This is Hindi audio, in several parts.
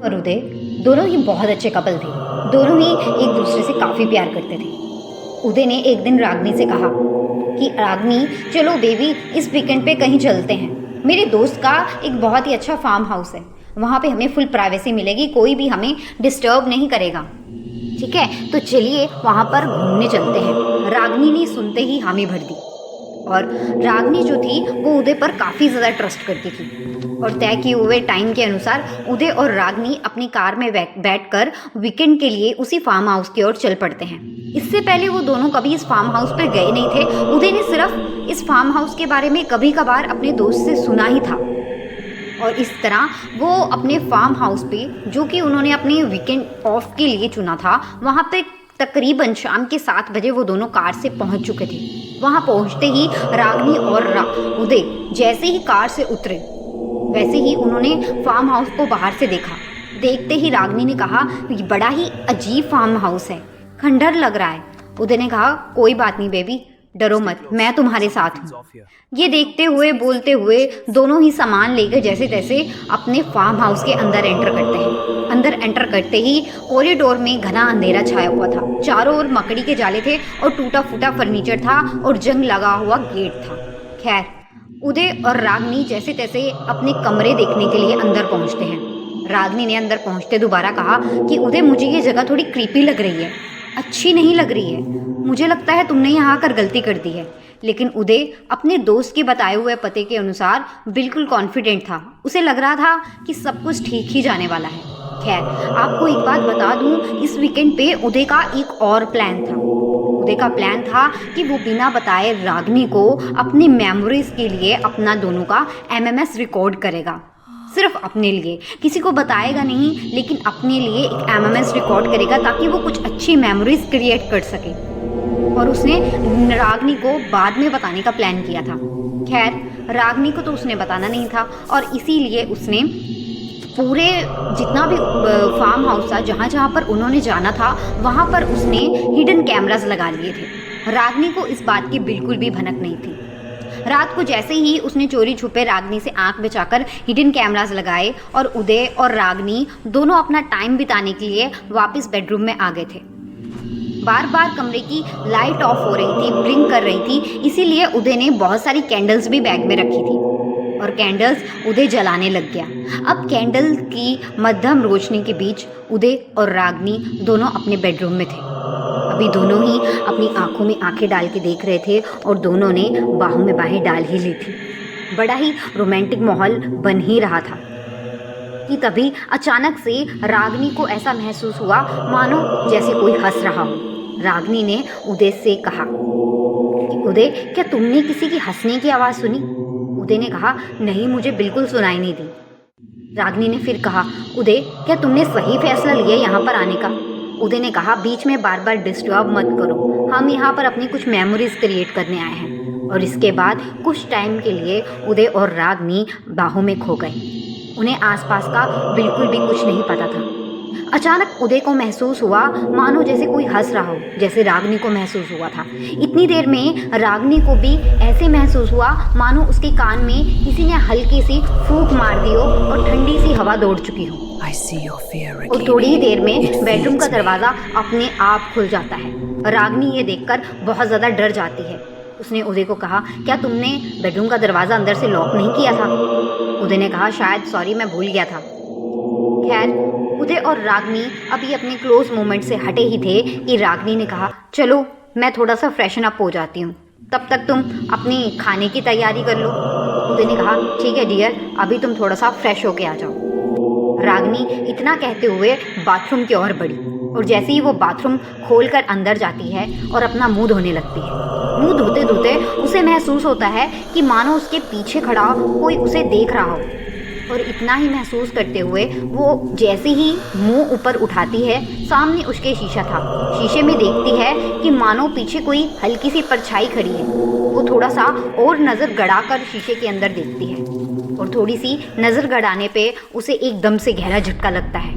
और उदय दोनों ही बहुत अच्छे कपल थे। दोनों ही एक दूसरे से काफ़ी प्यार करते थे। उदय ने एक दिन रागनी से कहा कि रागनी, चलो बेबी, इस वीकेंड पे कहीं चलते हैं। मेरे दोस्त का एक बहुत ही अच्छा फार्म हाउस है, वहाँ पे हमें फुल प्राइवेसी मिलेगी, कोई भी हमें डिस्टर्ब नहीं करेगा। ठीक है, तो चलिए वहाँ पर घूमने चलते हैं। रागनी ने सुनते ही हामी भर दी। और रागनी जो थी वो उदय पर काफ़ी ज़्यादा ट्रस्ट करती थी। और तय किए हुए टाइम के अनुसार उदय और रागनी अपनी कार में बैठकर वीकेंड के लिए उसी फार्म हाउस की ओर चल पड़ते हैं। इससे पहले वो दोनों कभी इस फार्म हाउस पर गए नहीं थे। उदय ने सिर्फ इस फार्म हाउस के बारे में कभी कभार अपने दोस्त से सुना ही था। और इस तरह वो अपने फार्म हाउस पे, जो कि उन्होंने अपने वीकेंड ऑफ के लिए चुना था, वहाँ पे तकरीबन शाम के 7 बजे वो दोनों कार से पहुँच चुके थे। वहाँ पहुँचते ही रागनी और उदय जैसे ही कार से उतरे, वैसे ही उन्होंने फार्म हाउस को बाहर से देखा। देखते ही रागनी ने कहा, बड़ा ही अजीब फार्म हाउस है, खंडर लग रहा है। उदय ने कहा, कोई बात नहीं बेबी, डरो मत, मैं तुम्हारे साथ हूँ। ये देखते हुए बोलते हुए दोनों ही सामान लेकर जैसे तैसे अपने फार्म हाउस के अंदर एंटर करते हैं। अंदर एंटर करते ही कॉरिडोर में घना अंधेरा छाया हुआ था। चारों ओर मकड़ी के जाले थे और टूटा फूटा फर्नीचर था और जंग लगा हुआ गेट था। खैर, उदय और रागनी जैसे तैसे अपने कमरे देखने के लिए अंदर पहुंचते हैं। रागनी ने अंदर पहुंचते दोबारा कहा कि उदय, मुझे ये जगह थोड़ी क्रीपी लग रही है, अच्छी नहीं लग रही है। मुझे लगता है तुमने यहाँ आकर गलती कर दी है। लेकिन उदय अपने दोस्त के बताए हुए पते के अनुसार बिल्कुल कॉन्फिडेंट था। उसे लग रहा था कि सब कुछ ठीक ही जाने वाला है। खैर, आपको एक बात बता दूं, इस वीकेंड पे उदय का एक और प्लान था। उदय का प्लान था कि वो बिना बताए रागनी को अपनी मेमोरीज के लिए अपना दोनों का MMS रिकॉर्ड करेगा। सिर्फ अपने लिए, किसी को बताएगा नहीं, लेकिन अपने लिए एक MMS रिकॉर्ड करेगा ताकि वो कुछ अच्छी मेमोरीज क्रिएट कर सके। और उसने रागनी को बाद में बताने का प्लान किया था। खैर, रागनी को तो उसने बताना नहीं था और इसीलिए उसने पूरे जितना भी फार्म हाउस था, जहाँ जहाँ पर उन्होंने जाना था, वहाँ पर उसने हिडन कैमरास लगा लिए थे। रागनी को इस बात की बिल्कुल भी भनक नहीं थी। रात को जैसे ही उसने चोरी छुपे रागनी से आंख बचाकर हिडन कैमरास लगाए और उदय और रागनी दोनों अपना टाइम बिताने के लिए वापस बेडरूम में आ गए थे। बार बार कमरे की लाइट ऑफ हो रही थी, ब्लिंक कर रही थी, इसीलिए उदय ने बहुत सारी कैंडल्स भी बैग में रखी थी और कैंडल्स उदय जलाने लग गया। अब कैंडल की मध्यम रोशनी के बीच उदय और रागनी दोनों अपने बेडरूम में थे। अभी दोनों ही अपनी आंखों में आंखें डाल के देख रहे थे और दोनों ने बाहों में बाहें डाल ही ली थी। बड़ा ही रोमांटिक माहौल बन ही रहा था कि तभी अचानक से रागनी को ऐसा महसूस हुआ मानो जैसे कोई हंस रहा हो। रागनी ने उदय से कहा कि उदय, क्या तुमने किसी की हंसने की आवाज़ सुनी? उदय ने कहा, नहीं, मुझे बिल्कुल सुनाई नहीं दी। रागनी ने फिर कहा, उदय, क्या तुमने सही फैसला लिया यहाँ पर आने का? उदय ने कहा, बीच में बार बार डिस्टर्ब मत करो, हम यहाँ पर अपनी कुछ मेमोरीज क्रिएट करने आए हैं। और इसके बाद कुछ टाइम के लिए उदय और रागनी बाहों में खो गए। उन्हें आसपास का बिल्कुल भी कुछ नहीं पता था। अचानक उदय को महसूस हुआ मानो जैसे कोई हंस रहा हो, जैसे रागनी को महसूस हुआ था। इतनी देर में रागनी को भी ऐसे महसूस हुआ मानो उसके कान में किसी ने हल्की सी फूंक मार दी हो और ठंडी सी हवा दौड़ चुकी हो। और थोड़ी ही देर में बेडरूम का दरवाज़ा अपने आप खुल जाता है। रागनी ये देखकर बहुत ज़्यादा डर जाती है। उसने उदय को कहा, क्या तुमने बेडरूम का दरवाज़ा अंदर से लॉक नहीं किया था? उदय ने कहा, शायद, सॉरी, मैं भूल गया था। खैर, उदय और रागनी अभी अपने क्लोज मोमेंट से हटे ही थे कि रागनी ने कहा, चलो मैं थोड़ा सा फ्रेशन अप हो जाती हूँ, तब तक तुम अपनी खाने की तैयारी कर लो। उदय ने कहा, ठीक है डियर, अभी तुम थोड़ा सा फ्रेश होके आ जाओ। रागनी इतना कहते हुए बाथरूम की ओर बढ़ी और जैसे ही वो बाथरूम खोलकर अंदर जाती है और अपना मुंह धोने लगती है, मुंह धोते धोते उसे महसूस होता है कि मानो उसके पीछे खड़ा कोई उसे देख रहा हो। और इतना ही महसूस करते हुए वो जैसे ही मुंह ऊपर उठाती है, सामने उसके शीशा था। शीशे में देखती है कि मानो पीछे कोई हल्की सी परछाई खड़ी है। वो थोड़ा सा और नज़र गड़ाकर शीशे के अंदर देखती है और थोड़ी सी नज़र गड़ाने पे उसे एकदम से गहरा झटका लगता है।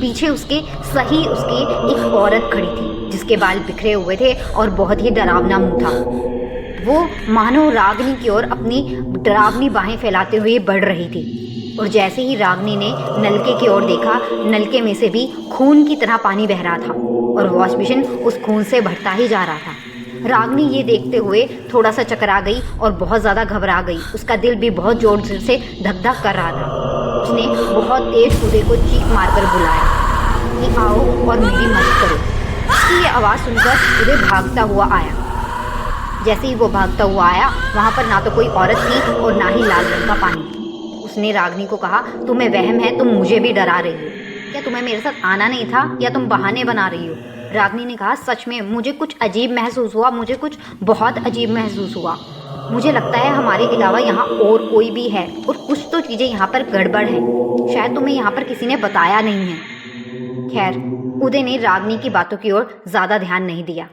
पीछे उसके एक औरत खड़ी थी जिसके बाल बिखरे हुए थे और बहुत ही डरावना मुंह था। वो मानो रागनी की ओर अपनी डरावनी बाहें फैलाते हुए बढ़ रही थी। और जैसे ही रागनी ने नलके की ओर देखा, नलके में से भी खून की तरह पानी बह रहा था और वॉश बेसिन उस खून से भरता ही जा रहा था। रागनी ये देखते हुए थोड़ा सा चकरा गई और बहुत ज़्यादा घबरा गई। उसका दिल भी बहुत जोर से धक धक कर रहा था। उसने बहुत तेज उदय को चीख मारकर बुलाया कि आओ और मेरी मदद करो। उसकी ये आवाज़ सुनकर उदय भागता हुआ आया। जैसे ही वो भागता हुआ आया, वहाँ पर ना तो कोई औरत थी और ना ही लाल रंग का पानी। उसने रागनी को कहा, तुम्हें वहम है, तुम मुझे भी डरा रही हो क्या? तुम्हें मेरे साथ आना नहीं था या तुम बहाने बना रही हो? रागनी ने कहा, सच में मुझे कुछ अजीब महसूस हुआ, मुझे कुछ बहुत अजीब महसूस हुआ। मुझे लगता है हमारे अलावा यहाँ और कोई भी है और कुछ तो चीज़ें यहाँ पर गड़बड़ है। शायद तुम्हें यहाँ पर किसी ने बताया नहीं है। खैर, उदय ने रागनी की बातों की ओर ज़्यादा ध्यान नहीं दिया।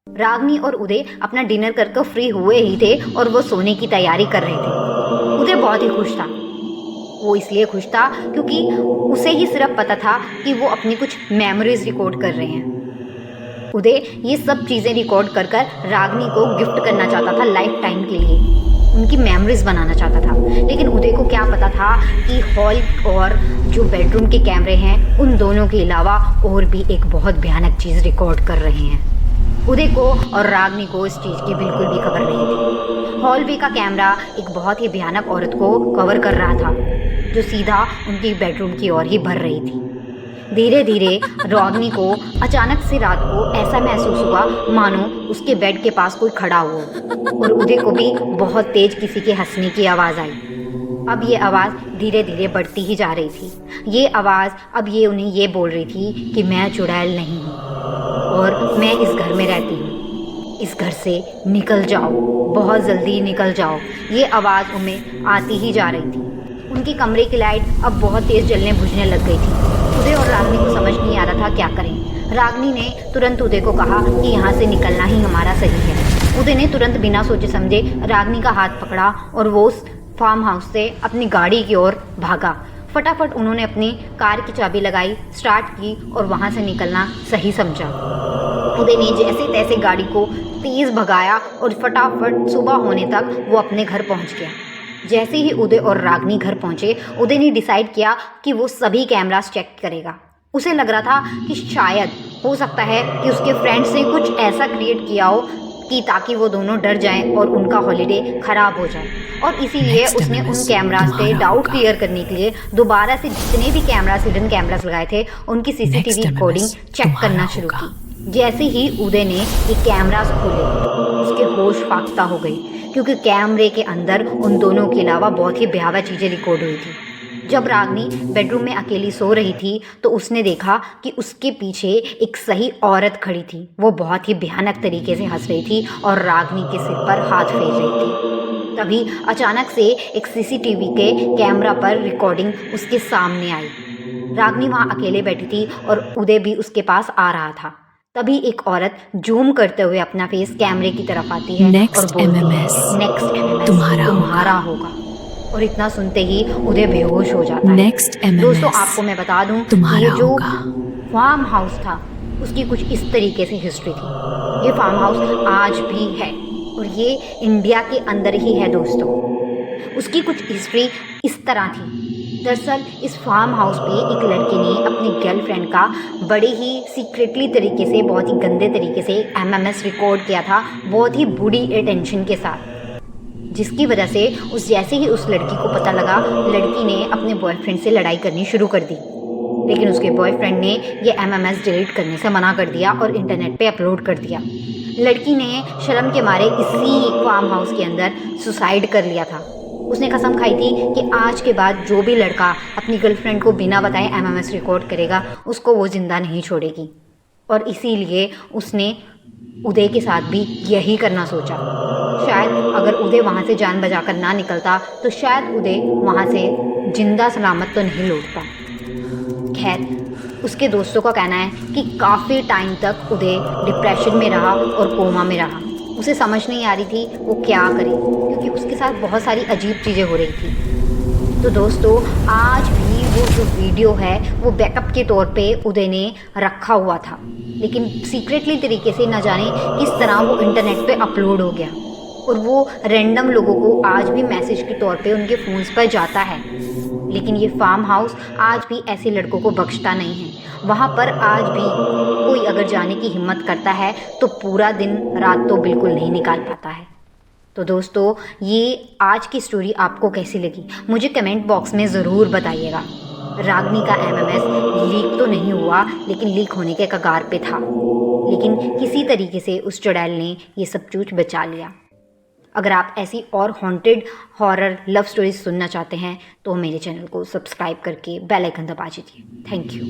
रागनी और उदय अपना डिनर करके फ्री हुए ही थे और वो सोने की तैयारी कर रहे थे। उदय बहुत ही खुश था। वो इसलिए खुश था क्योंकि उसे ही सिर्फ पता था कि वो अपनी कुछ मेमोरीज रिकॉर्ड कर रहे हैं। उदय ये सब चीज़ें रिकॉर्ड कर रागनी को गिफ्ट करना चाहता था लाइफ टाइम के लिए, उनकी मेमोरीज बनाना चाहता था। लेकिन उदय को क्या पता था कि हॉल और जो बेडरूम के कैमरे हैं, उन दोनों के अलावा और भी एक बहुत भयानक चीज़ रिकॉर्ड कर रहे हैं। उदय को और रागनी को इस चीज़ की बिल्कुल भी खबर नहीं थी। हॉलवे का कैमरा एक बहुत ही भयानक औरत को कवर कर रहा था, जो सीधा उनकी बेडरूम की ओर ही भर रही थी। धीरे धीरे रागनी को अचानक से रात को ऐसा महसूस हुआ मानो उसके बेड के पास कोई खड़ा हो, और उदय को भी बहुत तेज किसी के हंसने की आवाज़ आई। अब ये आवाज़ धीरे धीरे बढ़ती ही जा रही थी। ये आवाज़ अब ये उन्हें ये बोल रही थी कि मैं चुड़ैल नहीं हूँ और मैं इस घर में रहती हूँ। इस घर से निकल जाओ, बहुत जल्दी निकल जाओ। ये आवाज़ उन्हें आती ही जा रही थी। उनकी कमरे की लाइट अब बहुत तेज़ जलने बुझने लग गई थी। उदय और रागनी को समझ नहीं आ रहा था क्या करें। रागनी ने तुरंत उदय को कहा कि यहाँ से निकलना ही हमारा सही है। उदय ने तुरंत बिना सोचे समझे रागनी का हाथ पकड़ा और वो उस फार्म हाउस से अपनी गाड़ी की ओर भागा। फटाफट उन्होंने अपनी कार की चाबी लगाई, स्टार्ट की और वहाँ से निकलना सही समझा। उदय ने जैसे तैसे गाड़ी को तेज़ भगाया और फटाफट सुबह होने तक वो अपने घर पहुँच गया। जैसे ही उदय और रागनी घर पहुँचे, उदय ने डिसाइड किया कि वो सभी कैमरास चेक करेगा। उसे लग रहा था कि शायद हो सकता है कि उसके फ्रेंड्स ने कुछ ऐसा क्रिएट किया हो कि ताकि वो दोनों डर जाएं और उनका हॉलीडे ख़राब हो जाए। और इसीलिए उसने उन कैमरास से डाउट क्लियर करने के लिए दोबारा से जितने भी कैमरास, हिडन कैमरास लगाए थे, उनकी सीसीटीवी रिकॉर्डिंग चेक करना शुरू की। जैसे ही उदय ने ये कैमरास खोले, उसके होश फाख्ता हो गई, क्योंकि कैमरे के अंदर उन दोनों के अलावा बहुत ही भयावह चीज़ें रिकॉर्ड हुई थी। जब रागनी बेडरूम में अकेली सो रही थी तो उसने देखा कि उसके पीछे एक सही औरत खड़ी थी। वो बहुत ही भयानक तरीके से हंस रही थी और रागनी के सिर पर हाथ फेर रही थी। तभी अचानक से एक सीसीटीवी के कैमरा पर रिकॉर्डिंग उसके सामने आई। रागनी वहाँ अकेले बैठी थी और उदय भी उसके पास आ रहा था। तभी एक औरत जूम करते हुए अपना फेस कैमरे की तरफ आती है और बोलती है, नेक्स्ट एमएमएस तुम्हारा होगा। और इतना सुनते ही उदय बेहोश हो जाता है। दोस्तों, आपको मैं बता दूं कि ये जो फार्म हाउस था उसकी कुछ इस तरीके से हिस्ट्री थी। ये फार्म हाउस आज भी है और ये इंडिया के अंदर ही है दोस्तों। उसकी कुछ हिस्ट्री इस तरह थी। दरअसल इस फार्म हाउस पे एक लड़के ने अपनी गर्लफ्रेंड का बड़े ही सीक्रेटली तरीके से, बहुत ही गंदे तरीके से एमएमएस रिकॉर्ड किया था, बहुत ही बुरी इंटेंशन के साथ, जिसकी वजह से जैसे ही उस लड़की को पता लगा, लड़की ने अपने बॉयफ्रेंड से लड़ाई करनी शुरू कर दी। लेकिन उसके बॉयफ्रेंड ने ये एमएमएस डिलीट करने से मना कर दिया और इंटरनेट पे अपलोड कर दिया। लड़की ने शर्म के मारे इसी फार्म हाउस के अंदर सुसाइड कर लिया था। उसने कसम खाई थी कि आज के बाद जो भी लड़का अपनी गर्लफ्रेंड को बिना बताए एमएमएस रिकॉर्ड करेगा, उसको वो ज़िंदा नहीं छोड़ेगी। और इसीलिए उसने उदय के साथ भी यही करना सोचा। शायद अगर उदय वहाँ से जान बचा कर ना निकलता तो शायद उदय वहाँ से जिंदा सलामत तो नहीं लौटता। खैर, उसके दोस्तों का कहना है कि काफ़ी टाइम तक उदय डिप्रेशन में रहा और कोमा में रहा। उसे समझ नहीं आ रही थी वो क्या करे, क्योंकि उसके साथ बहुत सारी अजीब चीज़ें हो रही थी। तो दोस्तों, आज भी वो जो वीडियो है वो बैकअप के तौर पे उदय ने रखा हुआ था, लेकिन सीक्रेटली तरीके से न जाने किस तरह वो इंटरनेट पे अपलोड हो गया और वो रैंडम लोगों को आज भी मैसेज के तौर पे उनके फ़ोन्स पर जाता है। लेकिन ये फार्म हाउस आज भी ऐसे लड़कों को बख्शता नहीं है। वहाँ पर आज भी कोई अगर जाने की हिम्मत करता है तो पूरा दिन रात तो बिल्कुल नहीं निकाल पाता है। तो दोस्तों, ये आज की स्टोरी आपको कैसी लगी मुझे कमेंट बॉक्स में ज़रूर बताइएगा। रागनी का एमएमएस लीक तो नहीं हुआ, लेकिन लीक होने के कगार पे था, लेकिन किसी तरीके से उस चुड़ैल ने ये सब चूच बचा लिया। अगर आप ऐसी और हॉन्टेड हॉरर लव स्टोरीज सुनना चाहते हैं तो मेरे चैनल को सब्सक्राइब करके बेल आइकन दबा दीजिए। Thank you.